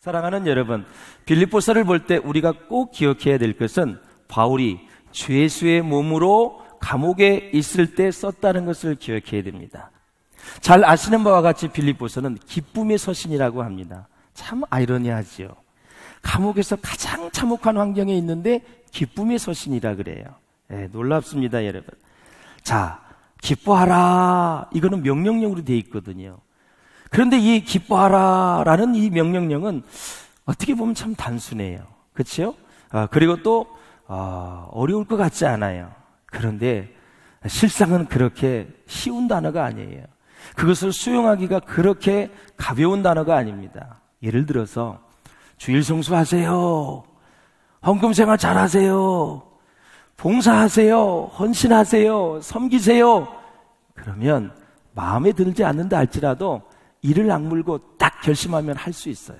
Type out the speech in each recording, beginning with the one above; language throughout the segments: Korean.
사랑하는 여러분, 빌립보서를 볼 때 우리가 꼭 기억해야 될 것은 바울이 죄수의 몸으로 감옥에 있을 때 썼다는 것을 기억해야 됩니다. 잘 아시는 바와 같이 빌립보서는 기쁨의 서신이라고 합니다. 참 아이러니하지요. 감옥에서 가장 참혹한 환경에 있는데 기쁨의 서신이라 그래요. 놀랍습니다, 여러분. 자, 기뻐하라. 이거는 명령령으로 되어 있거든요. 그런데 이 기뻐하라라는 이 명령령은 어떻게 보면 참 단순해요. 그렇죠? 그리고 또 어려울 것 같지 않아요. 그런데 실상은 그렇게 쉬운 단어가 아니에요. 그것을 수용하기가 그렇게 가벼운 단어가 아닙니다. 예를 들어서 주일 성수하세요. 헌금 생활 잘하세요. 봉사하세요. 헌신하세요. 섬기세요. 그러면 마음에 들지 않는다 할지라도 이를 악물고 딱 결심하면 할 수 있어요.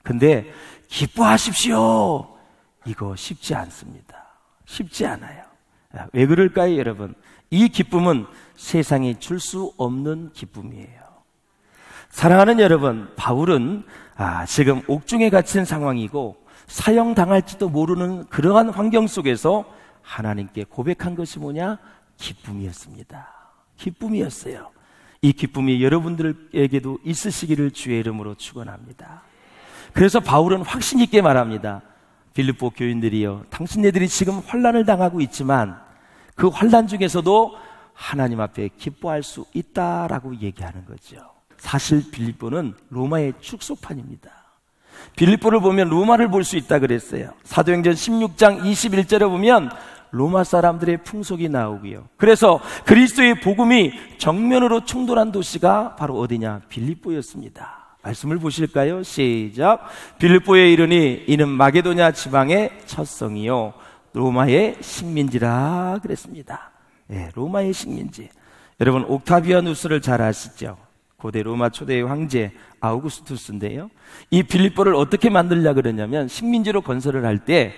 근데 기뻐하십시오. 이거 쉽지 않습니다. 쉽지 않아요. 왜 그럴까요, 여러분? 이 기쁨은 세상이 줄 수 없는 기쁨이에요. 사랑하는 여러분, 바울은 지금 옥중에 갇힌 상황이고 사형당할지도 모르는 그러한 환경 속에서 하나님께 고백한 것이 뭐냐? 기쁨이었습니다. 기쁨이었어요. 이 기쁨이 여러분들에게도 있으시기를 주의 이름으로 축원합니다. 그래서 바울은 확신 있게 말합니다. 빌립보 교인들이여, 당신네들이 지금 환난을 당하고 있지만 그 환난 중에서도 하나님 앞에 기뻐할 수 있다라고 얘기하는 거죠. 사실 빌립보는 로마의 축소판입니다. 빌립보를 보면 로마를 볼 수 있다 그랬어요. 사도행전 16장 21절에 보면 로마 사람들의 풍속이 나오고요. 그래서 그리스도의 복음이 정면으로 충돌한 도시가 바로 어디냐? 빌립보였습니다. 말씀을 보실까요? 시작. 빌립보에 이르니 이는 마게도냐 지방의 첫성이요 로마의 식민지라 그랬습니다. 로마의 식민지. 여러분, 옥타비아누스를 잘 아시죠? 고대 로마 초대의 황제 아우구스투스인데요. 이 빌립보를 어떻게 만들려 그러냐면 식민지로 건설을 할 때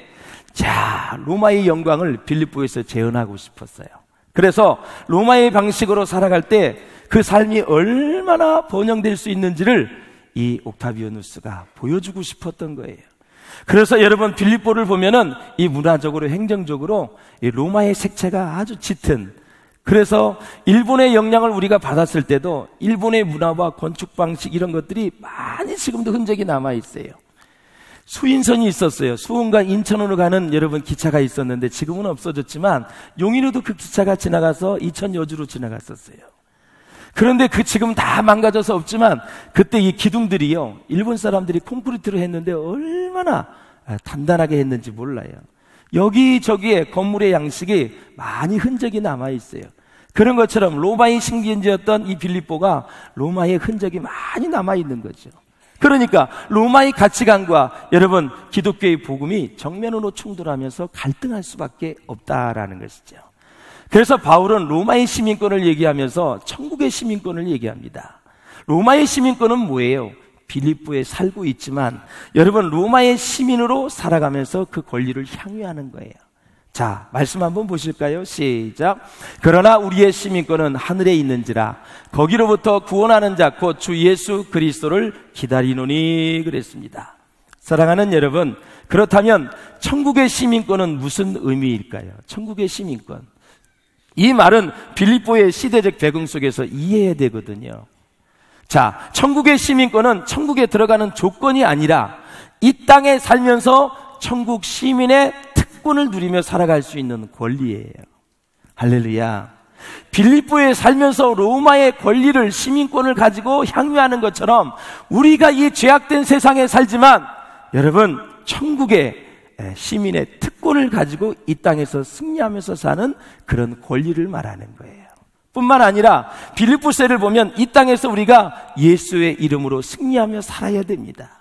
로마의 영광을 빌립보에서 재현하고 싶었어요. 그래서 로마의 방식으로 살아갈 때 그 삶이 얼마나 번영될 수 있는지를 이 옥타비아누스가 보여주고 싶었던 거예요. 그래서 여러분, 빌립보를 보면은 이 문화적으로 행정적으로 이 로마의 색채가 아주 짙은, 그래서 일본의 영향을 우리가 받았을 때도 일본의 문화와 건축 방식 이런 것들이 많이 지금도 흔적이 남아 있어요. 수인선이 있었어요. 수원과 인천으로 가는 여러분 기차가 있었는데 지금은 없어졌지만 용인으로도 그 기차가 지나가서 이천 여주로 지나갔었어요. 그런데 지금 다 망가져서 없지만 그때 이 기둥들이요, 일본 사람들이 콘크리트로 했는데 얼마나 단단하게 했는지 몰라요. 여기저기에 건물의 양식이 많이 흔적이 남아 있어요. 그런 것처럼 로마의 식민지였던 이 빌립보가 로마의 흔적이 많이 남아 있는 거죠. 그러니까 로마의 가치관과 여러분 기독교의 복음이 정면으로 충돌하면서 갈등할 수밖에 없다라는 것이죠. 그래서 바울은 로마의 시민권을 얘기하면서 천국의 시민권을 얘기합니다. 로마의 시민권은 뭐예요? 빌립보에 살고 있지만 여러분 로마의 시민으로 살아가면서 그 권리를 향유하는 거예요. 자, 말씀 한번 보실까요? 시작. 그러나 우리의 시민권은 하늘에 있는지라 거기로부터 구원하는 자 곧 주 예수 그리스도를 기다리노니 그랬습니다. 사랑하는 여러분, 그렇다면 천국의 시민권은 무슨 의미일까요? 천국의 시민권, 이 말은 빌립보의 시대적 배경 속에서 이해해야 되거든요. 자, 천국의 시민권은 천국에 들어가는 조건이 아니라 이 땅에 살면서 천국 시민의 특권을 누리며 살아갈 수 있는 권리예요. 할렐루야. 빌립보에 살면서 로마의 권리를, 시민권을 가지고 향유하는 것처럼 우리가 이 죄악된 세상에 살지만 여러분 천국의 시민의 특권을 가지고 이 땅에서 승리하면서 사는 그런 권리를 말하는 거예요. 뿐만 아니라 빌립보서를 보면 이 땅에서 우리가 예수의 이름으로 승리하며 살아야 됩니다.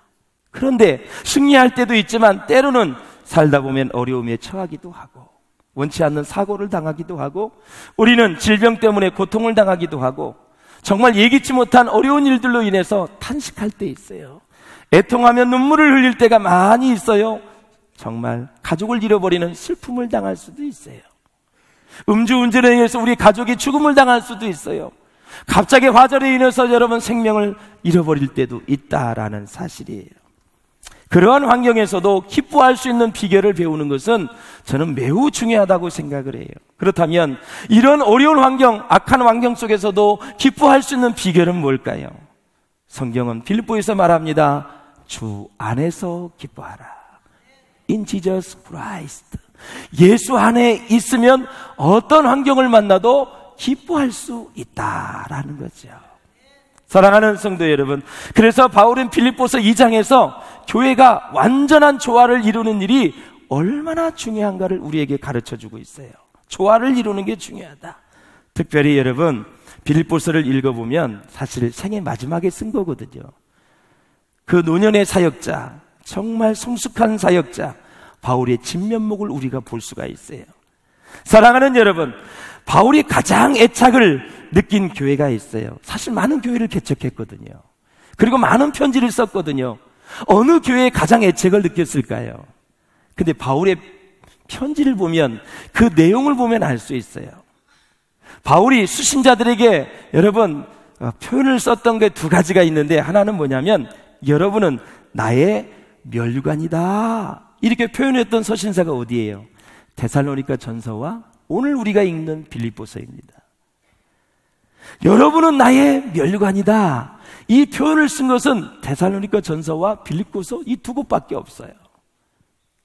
그런데 승리할 때도 있지만 때로는 살다 보면 어려움에 처하기도 하고 원치 않는 사고를 당하기도 하고 우리는 질병 때문에 고통을 당하기도 하고 정말 예기치 못한 어려운 일들로 인해서 탄식할 때 있어요. 애통하며 눈물을 흘릴 때가 많이 있어요. 정말 가족을 잃어버리는 슬픔을 당할 수도 있어요. 음주운전에 의해서 우리 가족이 죽음을 당할 수도 있어요. 갑자기 화재로 인해서 여러분 생명을 잃어버릴 때도 있다라는 사실이에요. 그러한 환경에서도 기뻐할 수 있는 비결을 배우는 것은 저는 매우 중요하다고 생각을 해요. 그렇다면 이런 어려운 환경, 악한 환경 속에서도 기뻐할 수 있는 비결은 뭘까요? 성경은 빌립보에서 말합니다. 주 안에서 기뻐하라. In Jesus Christ. 예수 안에 있으면 어떤 환경을 만나도 기뻐할 수 있다라는 거죠. 사랑하는 성도 여러분, 그래서 바울은 빌립보서 2장에서 교회가 완전한 조화를 이루는 일이 얼마나 중요한가를 우리에게 가르쳐주고 있어요. 조화를 이루는 게 중요하다. 특별히 여러분, 빌립보서를 읽어보면 사실 생애 마지막에 쓴 거거든요. 그 노년의 사역자, 정말 성숙한 사역자 바울의 진면목을 우리가 볼 수가 있어요. 사랑하는 여러분, 바울이 가장 애착을 느낀 교회가 있어요. 사실 많은 교회를 개척했거든요. 그리고 많은 편지를 썼거든요. 어느 교회에 가장 애착을 느꼈을까요? 근데 바울의 편지를 보면 그 내용을 보면 알 수 있어요. 바울이 수신자들에게 여러분 표현을 썼던 게 두 가지가 있는데, 하나는 뭐냐면 여러분은 나의 멸관이다 이렇게 표현했던 서신사가 어디예요? 데살로니가 전서와 오늘 우리가 읽는 빌립보서입니다. 여러분은 나의 멸관이다. 이 표현을 쓴 것은 데살로니가 전서와 빌립보서 이 두 곳밖에 없어요.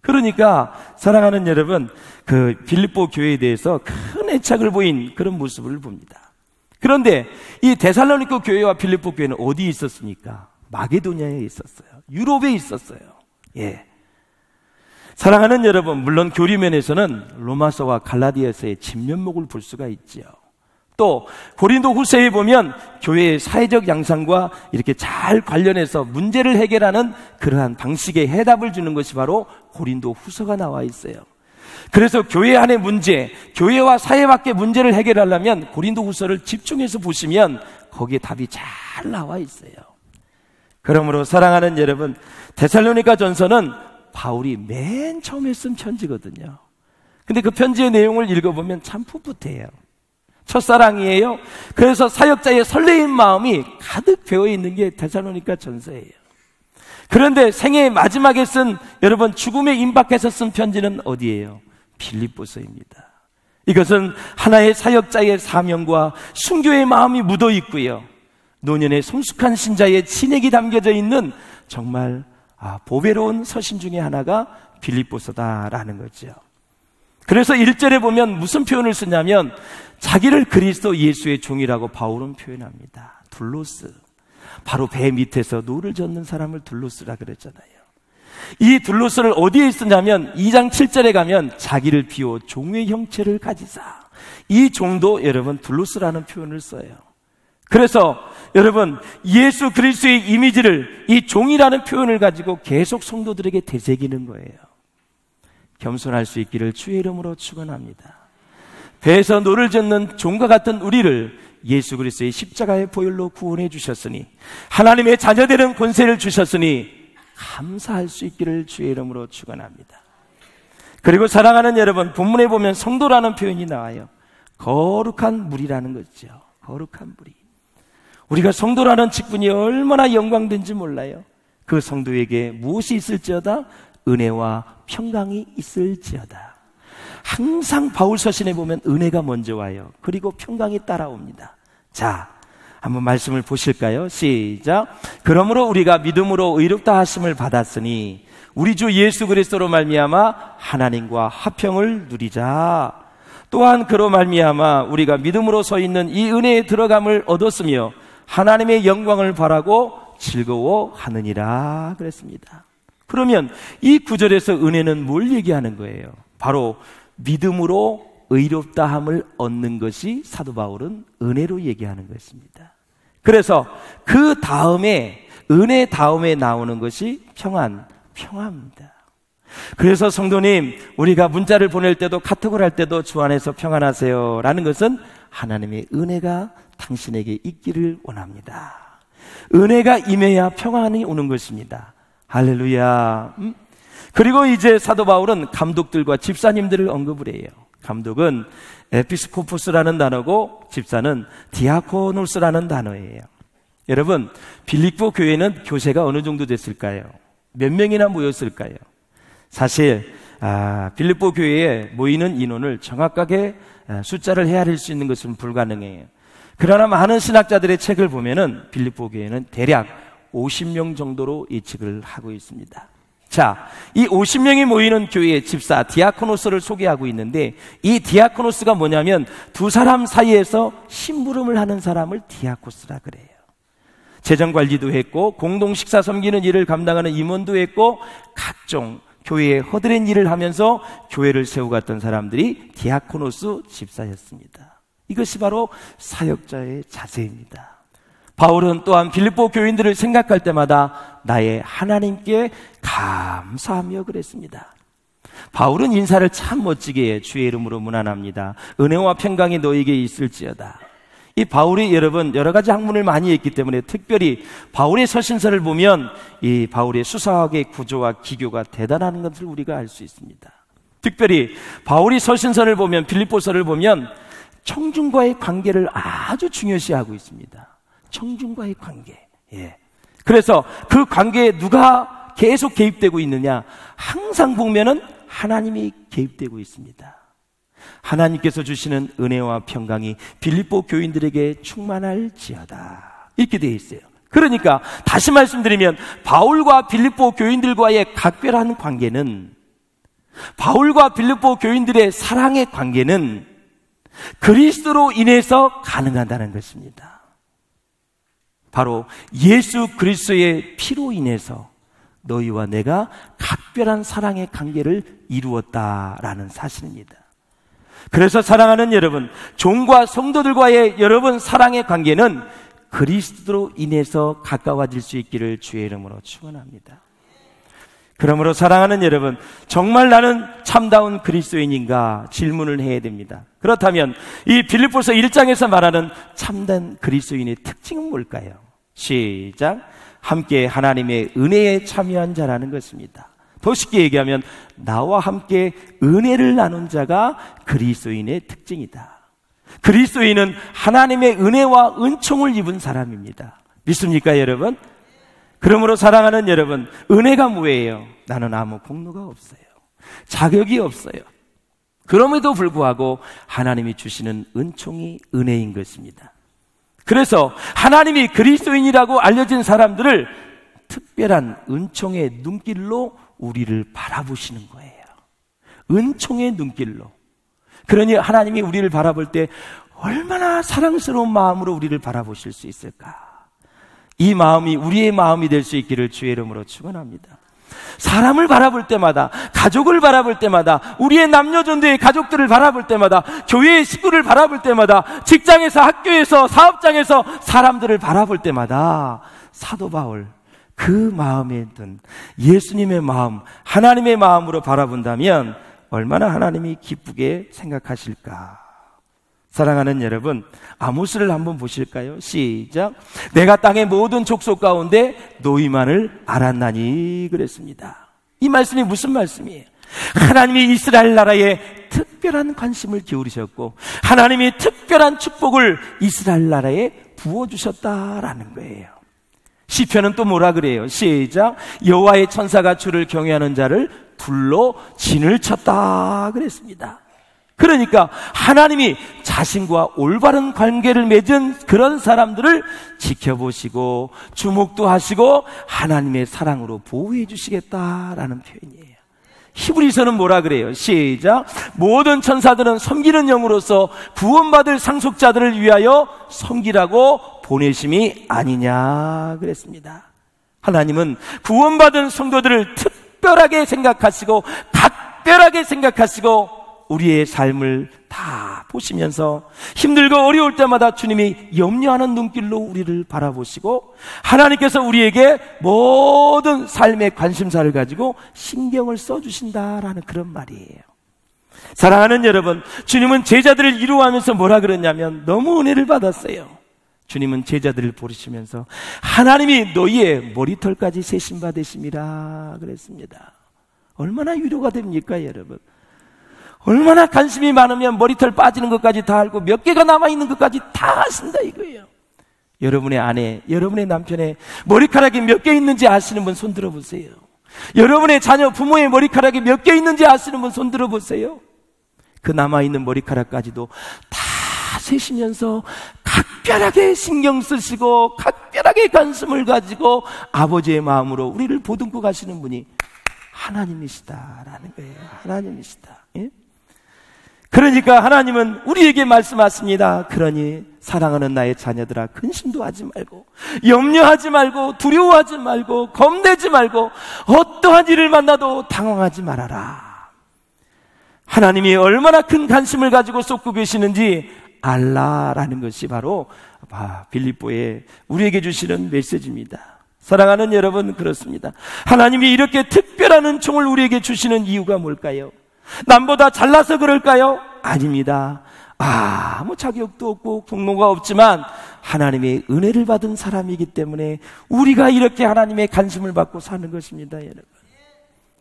그러니까 사랑하는 여러분, 그 빌립보 교회에 대해서 큰 애착을 보인 그런 모습을 봅니다. 그런데 이 데살로니가 교회와 빌립보 교회는 어디에 있었습니까? 마게도냐에 있었어요. 유럽에 있었어요. 예. 사랑하는 여러분, 물론 교리면에서는 로마서와 갈라디아서의 진면목을 볼 수가 있지요. 또 고린도 후서에 보면 교회의 사회적 양상과 이렇게 잘 관련해서 문제를 해결하는 그러한 방식의 해답을 주는 것이 바로 고린도 후서가 나와 있어요. 그래서 교회 안의 문제, 교회와 사회 밖의 문제를 해결하려면 고린도 후서를 집중해서 보시면 거기에 답이 잘 나와 있어요. 그러므로 사랑하는 여러분, 데살로니가 전서는 바울이 맨 처음에 쓴 편지거든요. 근데 그 편지의 내용을 읽어보면 참 풋풋해요. 첫사랑이에요. 그래서 사역자의 설레임 마음이 가득 배어있는 게 데살로니가 전서예요. 그런데 생애의 마지막에 쓴, 여러분 죽음에 임박해서 쓴 편지는 어디예요? 빌립보서입니다. 이것은 하나의 사역자의 사명과 순교의 마음이 묻어 있고요, 노년의 성숙한 신자의 진액이 담겨져 있는 정말 보배로운 서신 중에 하나가 빌립보서다라는 거죠. 그래서 1절에 보면 무슨 표현을 쓰냐면 자기를 그리스도 예수의 종이라고 바울은 표현합니다. 둘로스. 바로 배 밑에서 노를 젓는 사람을 둘로스라 그랬잖아요. 이 둘로스를 어디에 쓰냐면 2장 7절에 가면 자기를 비워 종의 형체를 가지사. 이 종도 여러분 둘로스라는 표현을 써요. 그래서 여러분 예수 그리스도의 이미지를 이 종이라는 표현을 가지고 계속 성도들에게 되새기는 거예요. 겸손할 수 있기를 주의 이름으로 축원합니다. 배에서 노를 젓는 종과 같은 우리를 예수 그리스도의 십자가의 보혈로 구원해 주셨으니, 하나님의 자녀되는 권세를 주셨으니 감사할 수 있기를 주의 이름으로 축원합니다. 그리고 사랑하는 여러분, 본문에 보면 성도라는 표현이 나와요. 거룩한 무리라는 거죠. 거룩한 무리. 우리가 성도라는 직분이 얼마나 영광된지 몰라요. 그 성도에게 무엇이 있을지어다? 은혜와 평강이 있을지어다. 항상 바울 서신에 보면 은혜가 먼저 와요. 그리고 평강이 따라옵니다. 자, 한번 말씀을 보실까요? 시작. 그러므로 우리가 믿음으로 의롭다 하심을 받았으니 우리 주 예수 그리스도로 말미암아 하나님과 화평을 누리자. 또한 그로 말미암아 우리가 믿음으로 서 있는 이 은혜에 들어감을 얻었으며 하나님의 영광을 바라고 즐거워하느니라 그랬습니다. 그러면 이 구절에서 은혜는 뭘 얘기하는 거예요? 바로 믿음으로 의롭다함을 얻는 것이 사도 바울은 은혜로 얘기하는 것입니다. 그래서 그 다음에, 은혜 다음에 나오는 것이 평화입니다. 그래서 성도님, 우리가 문자를 보낼 때도 카톡을 할 때도 주 안에서 평안하세요 라는 것은 하나님의 은혜가 당신에게 있기를 원합니다. 은혜가 임해야 평안이 오는 것입니다. 할렐루야. 그리고 이제 사도 바울은 감독들과 집사님들을 언급을 해요. 감독은 에피스코포스라는 단어고 집사는 디아코노스라는 단어예요. 여러분, 빌립보 교회는 교세가 어느 정도 됐을까요? 몇 명이나 모였을까요? 사실 빌립보 교회에 모이는 인원을 정확하게 숫자를 헤아릴 수 있는 것은 불가능해요. 그러나 많은 신학자들의 책을 보면은 빌립보 교회는 대략 50명 정도로 예측을 하고 있습니다. 자, 이 50명이 모이는 교회의 집사 디아코노스를 소개하고 있는데, 이 디아코노스가 뭐냐면 두 사람 사이에서 심부름을 하는 사람을 디아코스라 그래요. 재정관리도 했고 공동 식사 섬기는 일을 감당하는 임원도 했고 각종 교회에 허드렛 일을 하면서 교회를 세워갔던 사람들이 디아코노스 집사였습니다. 이것이 바로 사역자의 자세입니다. 바울은 또한 빌립보 교인들을 생각할 때마다 나의 하나님께 감사하며 그랬습니다. 바울은 인사를 참 멋지게 해요. 주의 이름으로 문안합니다. 은혜와 평강이 너에게 있을지어다. 이 바울이 여러분 여러 가지 학문을 많이 했기 때문에 특별히 바울의 서신서를 보면 이 바울의 수사학의 구조와 기교가 대단한 것을 우리가 알 수 있습니다. 특별히 바울이 서신서를 보면, 빌립보서를 보면 청중과의 관계를 아주 중요시하고 있습니다. 청중과의 관계. 예. 그래서 그 관계에 누가 계속 개입되고 있느냐? 항상 보면은 하나님이 개입되고 있습니다. 하나님께서 주시는 은혜와 평강이 빌립보 교인들에게 충만할지어다. 이렇게 되어 있어요. 그러니까 다시 말씀드리면 바울과 빌립보 교인들과의 각별한 관계는, 바울과 빌립보 교인들의 사랑의 관계는 그리스도로 인해서 가능하다는 것입니다. 바로 예수 그리스도의 피로 인해서 너희와 내가 각별한 사랑의 관계를 이루었다라는 사실입니다. 그래서 사랑하는 여러분, 종과 성도들과의 여러분 사랑의 관계는 그리스도로 인해서 가까워질 수 있기를 주의 이름으로 축원합니다. 그러므로 사랑하는 여러분, 정말 나는 참다운 그리스도인인가 질문을 해야 됩니다. 그렇다면 이 빌립보서 1장에서 말하는 참된 그리스도인의 특징은 뭘까요? 시작. 함께 하나님의 은혜에 참여한 자라는 것입니다. 더 쉽게 얘기하면 나와 함께 은혜를 나눈 자가 그리스도인의 특징이다. 그리스도인은 하나님의 은혜와 은총을 입은 사람입니다. 믿습니까 여러분? 그러므로 사랑하는 여러분, 은혜가 뭐예요? 나는 아무 공로가 없어요. 자격이 없어요. 그럼에도 불구하고 하나님이 주시는 은총이 은혜인 것입니다. 그래서 하나님이 그리스도인이라고 알려진 사람들을 특별한 은총의 눈길로 우리를 바라보시는 거예요. 은총의 눈길로. 그러니 하나님이 우리를 바라볼 때 얼마나 사랑스러운 마음으로 우리를 바라보실 수 있을까? 이 마음이 우리의 마음이 될 수 있기를 주의 이름으로 축원합니다. 사람을 바라볼 때마다, 가족을 바라볼 때마다, 우리의 남녀전도의 가족들을 바라볼 때마다, 교회의 식구를 바라볼 때마다, 직장에서, 학교에서, 사업장에서 사람들을 바라볼 때마다 사도 바울 그 마음에 든 예수님의 마음, 하나님의 마음으로 바라본다면 얼마나 하나님이 기쁘게 생각하실까? 사랑하는 여러분, 아모스를 한번 보실까요? 시작. 내가 땅의 모든 족속 가운데 너희만을 알았나니 그랬습니다. 이 말씀이 무슨 말씀이에요? 하나님이 이스라엘 나라에 특별한 관심을 기울이셨고 하나님이 특별한 축복을 이스라엘 나라에 부어주셨다라는 거예요. 시편은 또 뭐라 그래요? 시작. 여호와의 천사가 주를 경외하는 자를 불러 진을 쳤다 그랬습니다. 그러니까 하나님이 자신과 올바른 관계를 맺은 그런 사람들을 지켜보시고 주목도 하시고 하나님의 사랑으로 보호해 주시겠다라는 표현이에요. 히브리서는 뭐라 그래요? 시작. 모든 천사들은 섬기는 영으로서 구원받을 상속자들을 위하여 섬기라고 보내심이 아니냐 그랬습니다. 하나님은 구원받은 성도들을 특별하게 생각하시고 각별하게 생각하시고 우리의 삶을 다 보시면서 힘들고 어려울 때마다 주님이 염려하는 눈길로 우리를 바라보시고 하나님께서 우리에게 모든 삶의 관심사를 가지고 신경을 써주신다라는 그런 말이에요. 사랑하는 여러분, 주님은 제자들을 이루어가면서 뭐라 그랬냐면 너무 은혜를 받았어요. 주님은 제자들을 보시면서 하나님이 너희의 머리털까지 세심받으심이라 그랬습니다. 얼마나 위로가 됩니까 여러분? 얼마나 관심이 많으면 머리털 빠지는 것까지 다 알고 몇 개가 남아있는 것까지 다 아신다 이거예요. 여러분의 아내, 여러분의 남편의 머리카락이 몇 개 있는지 아시는 분 손 들어보세요. 여러분의 자녀 부모의 머리카락이 몇 개 있는지 아시는 분 손 들어보세요. 그 남아있는 머리카락까지도 다 세시면서 각별하게 신경 쓰시고 각별하게 관심을 가지고 아버지의 마음으로 우리를 보듬고 가시는 분이 하나님이시다라는 거예요. 하나님이시다. 예? 그러니까 하나님은 우리에게 말씀하십니다. 그러니 사랑하는 나의 자녀들아, 근심도 하지 말고 염려하지 말고 두려워하지 말고 겁내지 말고 어떠한 일을 만나도 당황하지 말아라. 하나님이 얼마나 큰 관심을 가지고 쏟고 계시는지 알라라는 것이 바로 빌립보에 우리에게 주시는 메시지입니다. 사랑하는 여러분, 그렇습니다. 하나님이 이렇게 특별한 은총을 우리에게 주시는 이유가 뭘까요? 남보다 잘나서 그럴까요? 아닙니다. 아무 자격도 없고 공로가 없지만 하나님의 은혜를 받은 사람이기 때문에 우리가 이렇게 하나님의 관심을 받고 사는 것입니다. 여러분,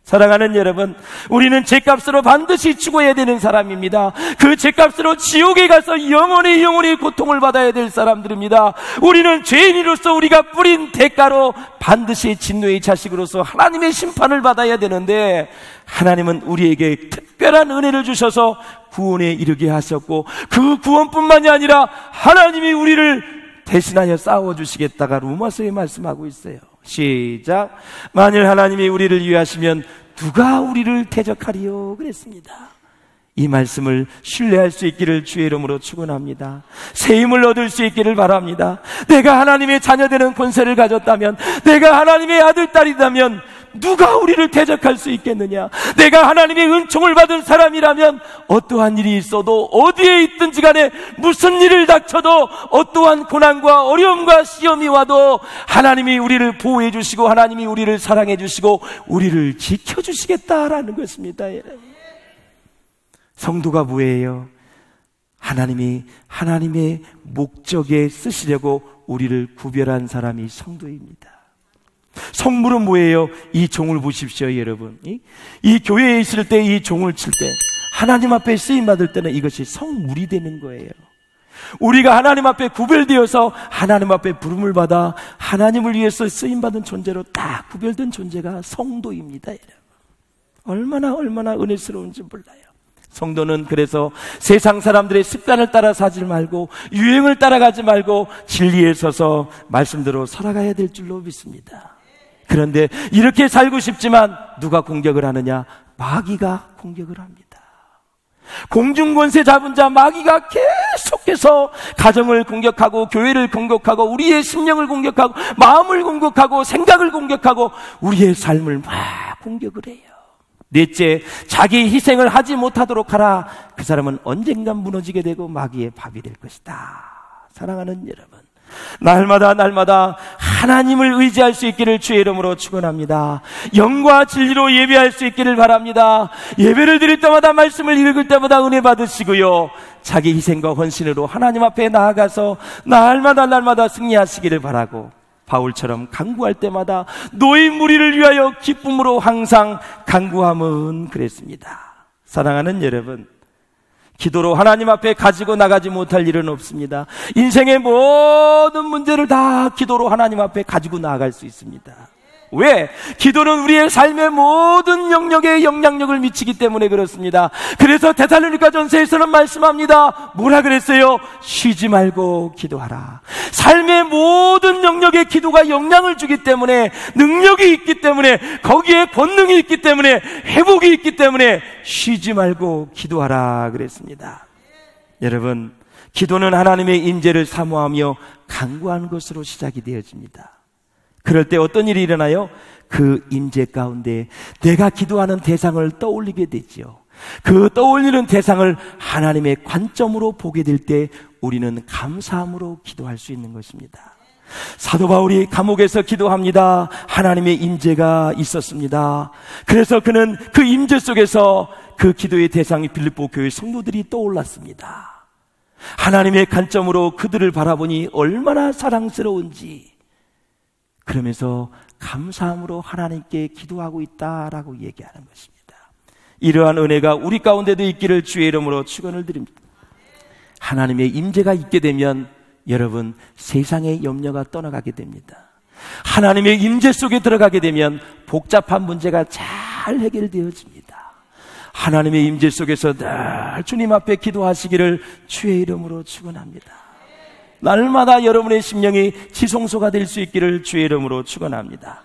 사랑하는 여러분, 우리는 죄값으로 반드시 죽어야 되는 사람입니다. 그 죄값으로 지옥에 가서 영원히 고통을 받아야 될 사람들입니다. 우리는 죄인으로서 우리가 뿌린 대가로 반드시 진노의 자식으로서 하나님의 심판을 받아야 되는데, 하나님은 우리에게 특별한 은혜를 주셔서 구원에 이르게 하셨고, 그 구원뿐만이 아니라 하나님이 우리를 대신하여 싸워주시겠다가 로마서에 말씀하고 있어요. 시작. 만일 하나님이 우리를 위하시면 누가 우리를 대적하리요? 그랬습니다. 이 말씀을 신뢰할 수 있기를 주의 이름으로 축원합니다. 새 힘을 얻을 수 있기를 바랍니다. 내가 하나님의 자녀되는 권세를 가졌다면, 내가 하나님의 아들, 딸이라면 누가 우리를 대적할 수 있겠느냐? 내가 하나님의 은총을 받은 사람이라면 어떠한 일이 있어도, 어디에 있든지 간에 무슨 일을 닥쳐도, 어떠한 고난과 어려움과 시험이 와도 하나님이 우리를 보호해 주시고 하나님이 우리를 사랑해 주시고 우리를 지켜주시겠다라는 것입니다. 성도가 뭐예요? 하나님이 하나님의 목적에 쓰시려고 우리를 구별한 사람이 성도입니다. 성물은 뭐예요? 이 종을 보십시오, 여러분. 이 교회에 있을 때, 이 종을 칠 때, 하나님 앞에 쓰임받을 때는 이것이 성물이 되는 거예요. 우리가 하나님 앞에 구별되어서 하나님 앞에 부름을 받아 하나님을 위해서 쓰임받은 존재로 딱 구별된 존재가 성도입니다. 여러분, 얼마나 은혜스러운지 몰라요. 성도는 그래서 세상 사람들의 습관을 따라 사지 말고 유행을 따라가지 말고 진리에 서서 말씀대로 살아가야 될 줄로 믿습니다. 그런데 이렇게 살고 싶지만 누가 공격을 하느냐? 마귀가 공격을 합니다. 공중권세 잡은 자 마귀가 계속해서 가정을 공격하고 교회를 공격하고 우리의 심령을 공격하고 마음을 공격하고 생각을 공격하고 우리의 삶을 막 공격을 해요. 넷째, 자기 희생을 하지 못하도록 하라. 그 사람은 언젠간 무너지게 되고 마귀의 밥이 될 것이다. 사랑하는 여러분, 날마다 하나님을 의지할 수 있기를 주의 이름으로 축원합니다. 영과 진리로 예배할 수 있기를 바랍니다. 예배를 드릴 때마다, 말씀을 읽을 때마다 은혜 받으시고요, 자기 희생과 헌신으로 하나님 앞에 나아가서 날마다 승리하시기를 바라고, 바울처럼 간구할 때마다 너희 무리를 위하여 기쁨으로 항상 간구함은 그랬습니다. 사랑하는 여러분, 기도로 하나님 앞에 가지고 나가지 못할 일은 없습니다. 인생의 모든 문제를 다 기도로 하나님 앞에 가지고 나아갈 수 있습니다. 왜? 기도는 우리의 삶의 모든 영역에 영향력을 미치기 때문에 그렇습니다. 그래서 데살로니가전서에서는 말씀합니다. 뭐라 그랬어요? 쉬지 말고 기도하라. 삶의 모든 영역에 기도가 영향을 주기 때문에, 능력이 있기 때문에, 거기에 권능이 있기 때문에, 회복이 있기 때문에 쉬지 말고 기도하라 그랬습니다. 여러분, 기도는 하나님의 인재를 사모하며 간구하는 것으로 시작이 되어집니다. 그럴 때 어떤 일이 일어나요? 그 임재 가운데 내가 기도하는 대상을 떠올리게 되지요. 그 떠올리는 대상을 하나님의 관점으로 보게 될 때 우리는 감사함으로 기도할 수 있는 것입니다. 사도 바울이 감옥에서 기도합니다. 하나님의 임재가 있었습니다. 그래서 그는 그 임재 속에서 그 기도의 대상이 빌립보 교회 성도들이 떠올랐습니다. 하나님의 관점으로 그들을 바라보니 얼마나 사랑스러운지, 그러면서 감사함으로 하나님께 기도하고 있다라고 얘기하는 것입니다. 이러한 은혜가 우리 가운데도 있기를 주의 이름으로 축원을 드립니다. 하나님의 임재가 있게 되면 여러분, 세상의 염려가 떠나가게 됩니다. 하나님의 임재 속에 들어가게 되면 복잡한 문제가 잘 해결되어집니다. 하나님의 임재 속에서 늘 주님 앞에 기도하시기를 주의 이름으로 축원합니다. 날마다 여러분의 심령이 지성소가 될 수 있기를 주의 이름으로 축원합니다.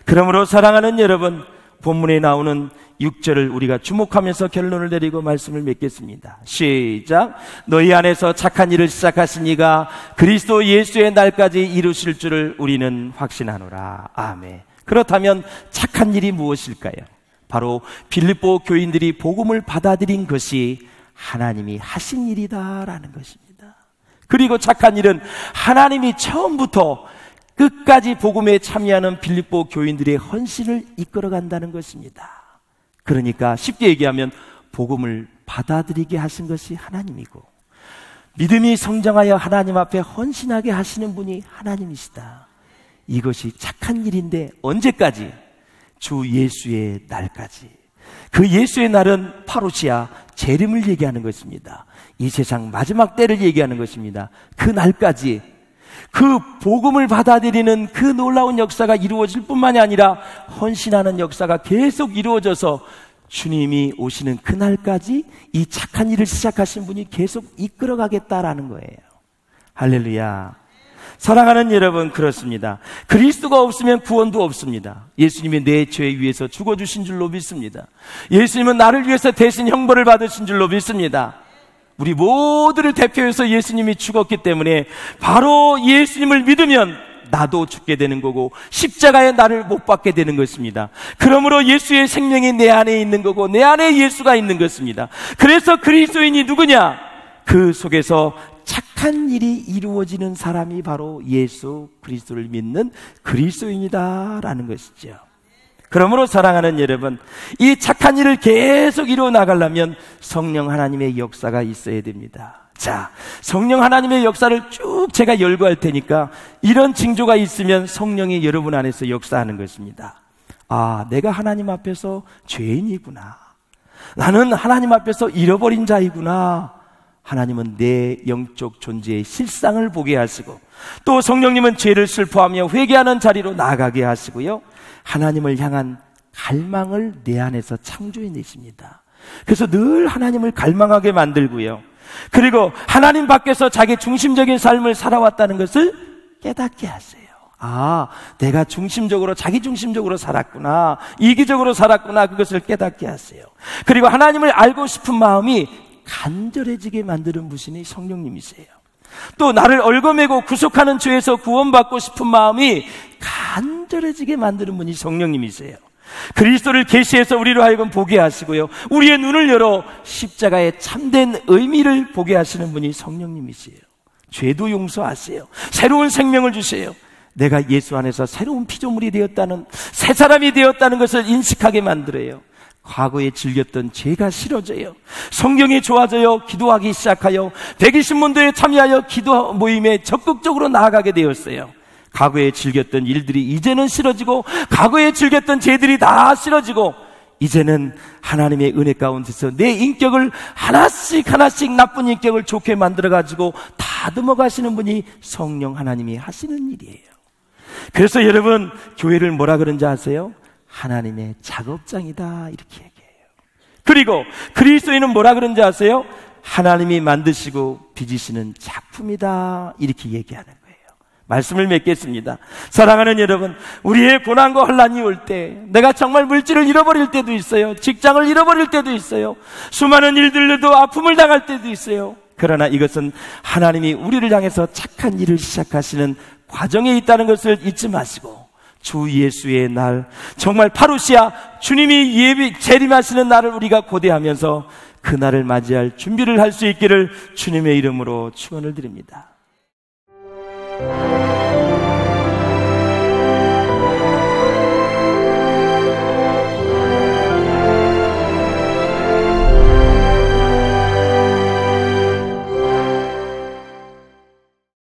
그러므로 사랑하는 여러분, 본문에 나오는 6절을 우리가 주목하면서 결론을 내리고 말씀을 맺겠습니다. 시작. 너희 안에서 착한 일을 시작하신 이가 그리스도 예수의 날까지 이루실 줄을 우리는 확신하노라. 아멘. 그렇다면 착한 일이 무엇일까요? 바로 빌립보 교인들이 복음을 받아들인 것이 하나님이 하신 일이다라는 것입니다. 그리고 착한 일은 하나님이 처음부터 끝까지 복음에 참여하는 빌립보 교인들의 헌신을 이끌어간다는 것입니다. 그러니까 쉽게 얘기하면 복음을 받아들이게 하신 것이 하나님이고, 믿음이 성장하여 하나님 앞에 헌신하게 하시는 분이 하나님이시다. 이것이 착한 일인데 언제까지? 주 예수의 날까지. 그 예수의 날은 파루시아 재림을 얘기하는 것입니다. 이 세상 마지막 때를 얘기하는 것입니다. 그 날까지 그 복음을 받아들이는 그 놀라운 역사가 이루어질 뿐만이 아니라 헌신하는 역사가 계속 이루어져서 주님이 오시는 그날까지 이 착한 일을 시작하신 분이 계속 이끌어가겠다라는 거예요. 할렐루야. 사랑하는 여러분, 그렇습니다. 그리스도가 없으면 구원도 없습니다. 예수님이 내 죄 위해서 죽어주신 줄로 믿습니다. 예수님은 나를 위해서 대신 형벌을 받으신 줄로 믿습니다. 우리 모두를 대표해서 예수님이 죽었기 때문에 바로 예수님을 믿으면 나도 죽게 되는 거고 십자가에 나를 못 박게 되는 것입니다. 그러므로 예수의 생명이 내 안에 있는 거고 내 안에 예수가 있는 것입니다. 그래서 그리스도인이 누구냐? 그 속에서 착한 일이 이루어지는 사람이 바로 예수 그리스도를 믿는 그리스도인이다라는 것이죠. 그러므로 사랑하는 여러분, 이 착한 일을 계속 이루어 나가려면 성령 하나님의 역사가 있어야 됩니다. 자, 성령 하나님의 역사를 쭉 제가 열거할 테니까 이런 징조가 있으면 성령이 여러분 안에서 역사하는 것입니다. 아, 내가 하나님 앞에서 죄인이구나. 나는 하나님 앞에서 잃어버린 자이구나. 하나님은 내 영적 존재의 실상을 보게 하시고, 또 성령님은 죄를 슬퍼하며 회개하는 자리로 나아가게 하시고요, 하나님을 향한 갈망을 내 안에서 창조해 내십니다. 그래서 늘 하나님을 갈망하게 만들고요, 그리고 하나님 밖에서 자기 중심적인 삶을 살아왔다는 것을 깨닫게 하세요. 아, 내가 중심적으로, 자기 중심적으로 살았구나, 이기적으로 살았구나, 그것을 깨닫게 하세요. 그리고 하나님을 알고 싶은 마음이 간절해지게 만드는 분이 성령님이세요. 또 나를 얽어매고 구속하는 죄에서 구원받고 싶은 마음이 간절해지게 만드는 분이 성령님이세요. 그리스도를 계시해서 우리로 하여금 보게 하시고요, 우리의 눈을 열어 십자가의 참된 의미를 보게 하시는 분이 성령님이세요. 죄도 용서하세요. 새로운 생명을 주세요. 내가 예수 안에서 새로운 피조물이 되었다는, 새 사람이 되었다는 것을 인식하게 만들어요. 과거에 즐겼던 죄가 싫어져요. 성경이 좋아져요. 기도하기 시작하여 120문도에 참여하여 기도 모임에 적극적으로 나아가게 되었어요. 과거에 즐겼던 일들이 이제는 싫어지고, 과거에 즐겼던 죄들이 다 싫어지고, 이제는 하나님의 은혜 가운데서 내 인격을 하나씩 하나씩 나쁜 인격을 좋게 만들어가지고 다듬어 가시는 분이 성령 하나님이 하시는 일이에요. 그래서 여러분, 교회를 뭐라 그런지 아세요? 하나님의 작업장이다, 이렇게 얘기해요. 그리고 그리스도인은 뭐라 그런지 아세요? 하나님이 만드시고 빚으시는 작품이다, 이렇게 얘기하는 거예요. 말씀을 맺겠습니다. 사랑하는 여러분, 우리의 고난과 환난이 올 때, 내가 정말 물질을 잃어버릴 때도 있어요. 직장을 잃어버릴 때도 있어요. 수많은 일들로도 아픔을 당할 때도 있어요. 그러나 이것은 하나님이 우리를 향해서 착한 일을 시작하시는 과정에 있다는 것을 잊지 마시고, 주 예수의 날, 정말 파루시아 주님이 재림하시는 날을 우리가 고대하면서 그 날을 맞이할 준비를 할 수 있기를 주님의 이름으로 축원을 드립니다.